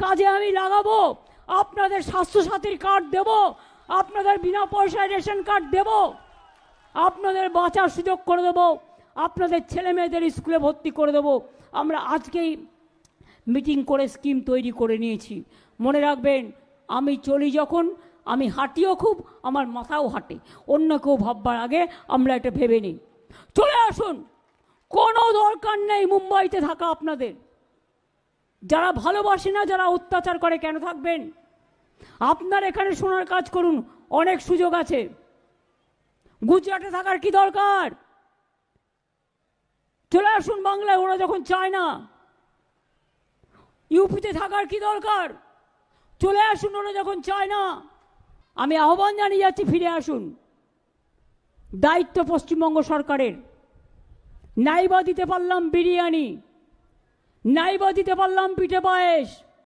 কাজে আমি লাগাবো, আপনাদের স্বাস্থ্যসাথীর কার্ড দেব, আপনাদের বিনা পয়সায় রেশন কার্ড দেব, আপনাদের বাঁচার সুযোগ করে দেব, আপনাদের ছেলে মেয়েদের স্কুলে ভর্তি করে দেব। আমরা আজকেই মিটিং করে স্কিম তৈরি করে নিয়েছি। মনে রাখবেন, আমি চলি যখন, আমি হাঁটিও খুব, আমার মাথাও হাঁটে। অন্য কেউ ভাববার আগে আমরা এটা ভেবে নিই। চলে আসুন, কোনো দরকার নেই মুম্বাইতে থাকা আপনাদের। যারা ভালোবাসে না, যারা অত্যাচার করে, কেন থাকবেন? আপনার এখানে শোনার কাজ করুন, অনেক সুযোগ আছে। গুজরাটে থাকার কি দরকার? চলে আসুন বাংলায়, ওরা যখন চায় না। ইউপিতে থাকার কি দরকার? চলে আসুন, ওরা যখন চায় না। আমি আহ্বান জানিয়ে যাচ্ছি, ফিরে আসুন। দায়িত্ব পশ্চিমবঙ্গ সরকারের। নাইবা দিতে পারলাম বিরিয়ানি, নাইবা দিতে পারলাম পিঠে পায়েস,